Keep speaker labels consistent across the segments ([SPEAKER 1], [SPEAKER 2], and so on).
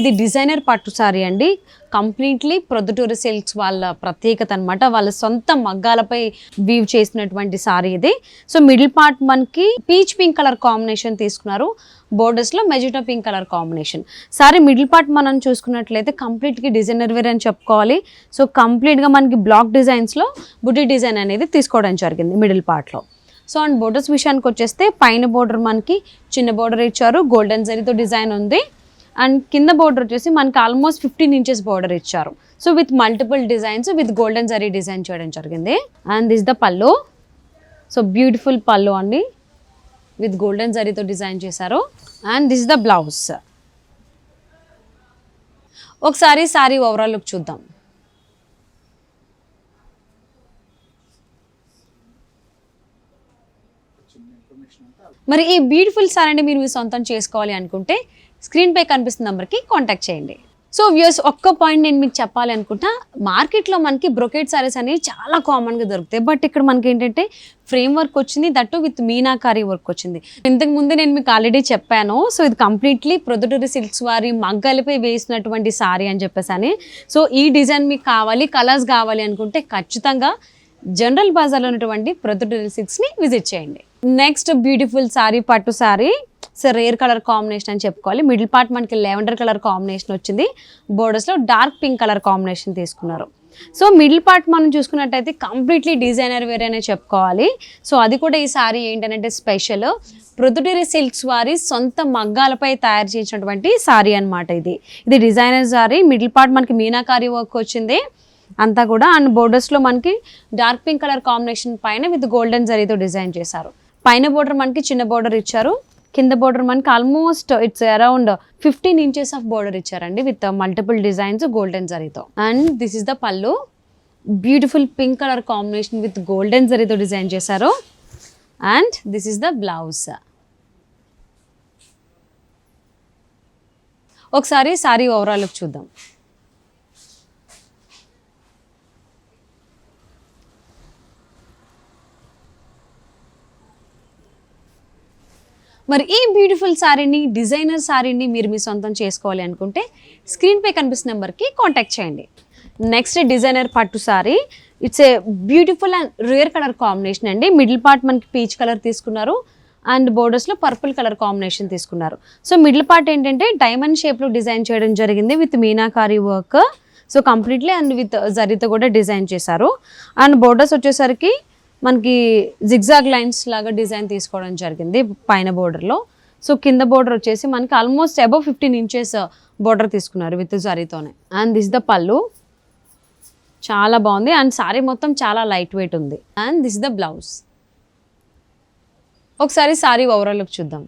[SPEAKER 1] ఇది డిజైనర్ పట్టు సారీ అండి. కంప్లీట్లీ ప్రొద్దుటూరు సిల్క్స్ వాళ్ళ ప్రత్యేకత అనమాట. వాళ్ళ సొంత మగ్గాలపై వీవ్ చేసినటువంటి సారీ ఇది. సో మిడిల్ పార్ట్ మనకి పీచ్ పింక్ కలర్ కాంబినేషన్ తీసుకున్నారు. బోర్డర్స్ లో magenta pink colour combination. Sorry middle part మనం చూసుకున్నట్లయితే కంప్లీట్ గా డిజైనర్ వేర్ అని చెప్పుకోవాలి. సో కంప్లీట్ గా మనకి బ్లాక్ డిజైన్స్ లో బుటీ డిజైన్ అనేది తీసుకోవడం జరిగింది మిడిల్ పార్ట్ లో. సో అండ్ బోర్డర్స్ విషయానికి వచ్చేస్తే పైన బోర్డర్ మనకి చిన్న బోర్డర్ ఇచ్చారు, గోల్డెన్ జరీతో డిజైన్ ఉంది. అండ్ కింద బోర్డర్ వచ్చేసి మనకి ఆల్మోస్ట్ 15 ఇంచెస్ బోర్డర్ ఇచ్చారు. So with multiple designs with golden zari design చేయడం జరిగింది. అండ్ దిస్ ద పళ్ళు. సో బ్యూటిఫుల్ పళ్ళు అండి, విత్ గోల్డెన్ జరీతో డిజైన్ చేశారు. And this the blouse. ఒకసారి సారీ ఓవరాల్ లుక్ చూద్దాం. మరి ఈ బ్యూటిఫుల్ సారీని మీరు మీ సొంతం చేసుకోవాలి అనుకుంటే స్క్రీన్ పై కనిపిస్తున్న నెంబర్కి కాంటాక్ట్ చేయండి. సో వ్యూయర్స్, ఒక్క పాయింట్ నేను మీకు చెప్పాలి అనుకుంటా. మార్కెట్లో మనకి బ్రొకెట్ సారీస్ అనేవి చాలా కామన్గా దొరుకుతాయి. బట్ ఇక్కడ మనకి ఏంటంటే ఫ్రేమ్ వర్క్ వచ్చింది, దట్టు విత్ మీనాకారీ వర్క్ వచ్చింది. ఇంతకు ముందు నేను మీకు ఆల్రెడీ చెప్పాను. సో ఇది కంప్లీట్లీ ప్రొద్దుటూరు సిల్క్స్ వారి మగ్గలపై వేసినటువంటి సారీ అని చెప్పేసి. సో ఈ డిజైన్ మీకు కావాలి, కలర్స్ కావాలి అనుకుంటే ఖచ్చితంగా జనరల్ బజార్లో ఉన్నటువంటి ప్రొద్దుటూరు సిల్క్స్ని విజిట్ చేయండి. నెక్స్ట్ బ్యూటిఫుల్ సారీ, పట్టు sorry. So rare colour combination అని చెప్పుకోవాలి. మిడిల్ పార్ట్ మనకి లెవెండర్ కలర్ కాంబినేషన్ వచ్చింది, బోర్డర్స్లో డార్క్ పింక్ కలర్ కాంబినేషన్ తీసుకున్నారు. సో మిడిల్ పార్ట్ మనం చూసుకున్నట్టయితే కంప్లీట్లీ డిజైనర్ వేర్ అనే చెప్పుకోవాలి. సో అది కూడా ఈ సారీ ఏంటంటే స్పెషల్ ప్రొద్దుటూరు సిల్క్స్ వారి సొంత మగ్గాలపై తయారు చేసినటువంటి సారీ అనమాట. ఇది డిజైనర్ సారీ. మిడిల్ పార్ట్ మనకి మీనాకారీ వర్క్ వచ్చింది అంతా కూడా. అండ్ బోర్డర్స్లో మనకి డార్క్ పింక్ కలర్ కాంబినేషన్ పైన విత్ గోల్డెన్ జరీతో డిజైన్ చేశారు. పైన బోర్డర్ మనకి చిన్న బోర్డర్ ఇచ్చారు, కింద బోర్డర్ మనకి almost it's around 15 inches of border ఇచ్చారండి విత్ మల్టిపుల్ డిజైన్స్ గోల్డెన్ జరీతో. అండ్ దిస్ ఇస్ ద పళ్ళు. Beautiful pink colour combination with golden జరీతో డిజైన్ చేశారు. And this is the blouse. ఒకసారి సారీ ఓవరాల్ లుక్ చూద్దాం. మరి ఈ బ్యూటిఫుల్ సారీని, డిజైనర్ సారీని మీరు మీ సొంతం చేసుకోవాలి అనుకుంటే స్క్రీన్ పై కనిపిస్తున్న నెంబర్కి కాంటాక్ట్ చేయండి. నెక్స్ట్ డిజైనర్ పట్టు sorry. It's a beautiful and rare colour combination అండి. మిడిల్ పార్ట్ మనకి పీచ్ కలర్ తీసుకున్నారు అండ్ బోర్డర్స్లో పర్పుల్ కలర్ కాంబినేషన్ తీసుకున్నారు. సో మిడిల్ పార్ట్ ఏంటంటే డైమండ్ షేప్లో డిజైన్ చేయడం జరిగింది with meenakari work. So completely and with జరీతో కూడా డిజైన్ చేశారు. అండ్ బోర్డర్స్ వచ్చేసరికి మనకి జిగ్జాగ్ లైన్స్ లాగా డిజైన్ తీసుకోవడం జరిగింది పైన బోర్డర్లో. సో కింద బోర్డర్ వచ్చేసి మనకి ఆల్మోస్ట్ అబౌవ్ 15 ఇంచెస్ బోర్డర్ తీసుకున్నారు విత్ జరీతోనే. అండ్ దిస్ ద పళ్ళు. చాలా బాగుంది అండ్ సారీ మొత్తం చాలా లైట్ వెయిట్ ఉంది. And this the blouse. ఒకసారి సారీ ఓవరాల్ లుక్ చూద్దాం.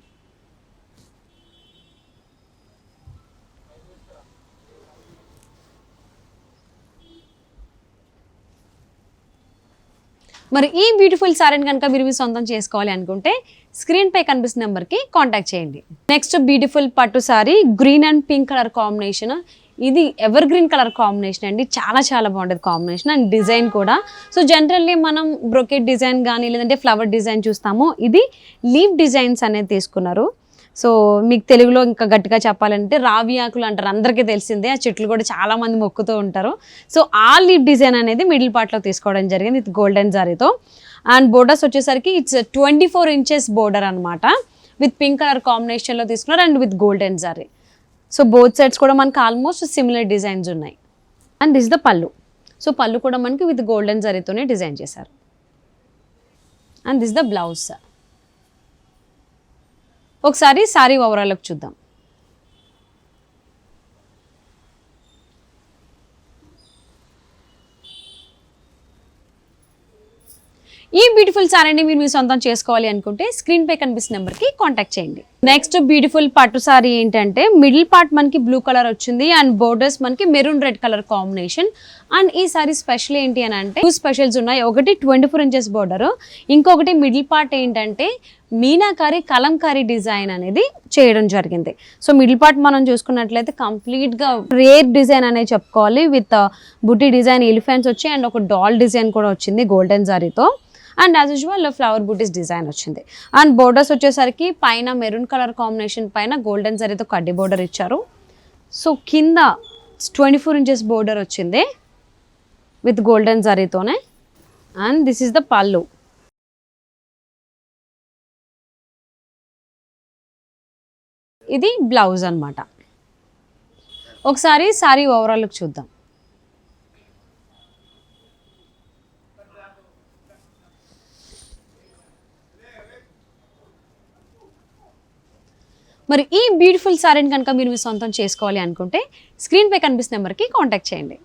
[SPEAKER 1] మరి ఈ బ్యూటిఫుల్ సారీని కనుక మీరు మీ సొంతం చేసుకోవాలి అనుకుంటే స్క్రీన్ పై కనిపిస్తున్న నెంబర్కి కాంటాక్ట్ చేయండి. నెక్స్ట్ బ్యూటిఫుల్ పట్టు sorry, green and pink colour combination. ఇది ఎవర్ గ్రీన్ కలర్ కాంబినేషన్ అండి. చాలా చాలా బాగుంటుంది కాంబినేషన్ అండ్ డిజైన్ కూడా. సో జనరల్లీ మనం బ్రొకెట్ డిజైన్ కానీ లేదంటే ఫ్లవర్ డిజైన్ చూస్తాము. ఇది లీవ్ డిజైన్స్ అనేది తీసుకున్నారు. సో మీకు తెలుగులో ఇంకా గట్టిగా చెప్పాలంటే రావి ఆకులు అంటారు, అందరికీ తెలిసిందే. ఆ చెట్లు కూడా చాలా మంది మొక్కుతూ ఉంటారు. సో ఆ లీవ్ డిజైన్ అనేది మిడిల్ పార్ట్లో తీసుకోవడం జరిగింది విత్ గోల్డెన్ జారీతో. అండ్ బోర్డర్స్ వచ్చేసరికి ఇట్స్ 24 ఇంచెస్ బోర్డర్ అనమాట విత్ పింక్ కలర్ కాంబినేషన్లో తీసుకున్నారు అండ్ విత్ గోల్డెన్ జారీ. సో బోత్ సైడ్స్ కూడా మనకి ఆల్మోస్ట్ సిమిలర్ డిజైన్స్ ఉన్నాయి. అండ్ దిస్ ద పళ్ళు. సో పళ్ళు కూడా మనకి విత్ గోల్డెన్ జారీతోనే డిజైన్ చేశారు. And this the blouse. ఒకసారి సారీ ఓవరాల్ లుక్ చూద్దాం. ఈ బ్యూటిఫుల్ సారీని మీరు మీ సొంతం చేసుకోవాలి అనుకుంటే స్క్రీన్ పై కనిపిస్తున్న నెంబర్కి కాంటాక్ట్ చేయండి. నెక్స్ట్ బ్యూటిఫుల్ పట్టు సారీ ఏంటంటే మిడిల్ పార్ట్ మనకి బ్లూ కలర్ వచ్చింది అండ్ బోర్డర్స్ మనకి maroon red colour combination. And ఈ సారీ స్పెషల్ ఏంటి అని అంటే 2 స్పెషల్స్ ఉన్నాయి. ఒకటి 24 ఇంచెస్ బోర్డర్, ఇంకొకటి మిడిల్ పార్ట్ ఏంటంటే మీనాకారి కలంకారీ డిజైన్ అనేది చేయడం జరిగింది. సో మిడిల్ పార్ట్ మనం చూసుకున్నట్లయితే కంప్లీట్గా రేర్ డిజైన్ అనేది చెప్పుకోవాలి విత్ బుట్టి డిజైన్, ఎలిఫెంట్స్ వచ్చి అండ్ ఒక డాల్ డిజైన్ కూడా వచ్చింది గోల్డెన్ జారీతో. అండ్ యాజ్ యూజువల్ ఫ్లవర్ బూటీస్ డిజైన్ వచ్చింది. అండ్ బోర్డర్స్ వచ్చేసరికి పైన మెరూన్ కలర్ కాంబినేషన్ పైన గోల్డెన్ జరీతో కడ్డీ బోర్డర్ ఇచ్చారు. సో కింద 24 ఇంచెస్ బోర్డర్ వచ్చింది విత్ గోల్డెన్ జరీతోనే. And this is the pallu. ఇది బ్లౌజ్ అన్నమాట. ఒకసారి సారీ ఓవరాల్ లుక్ చూద్దాం. మరి ఈ బ్యూటిఫుల్ సారీని కనుక మీరు మీ సొంతం చేసుకోవాలి అనుకుంటే స్క్రీన్పై కనిపిస్తున్న నెంబర్కి కాంటాక్ట్ చేయండి.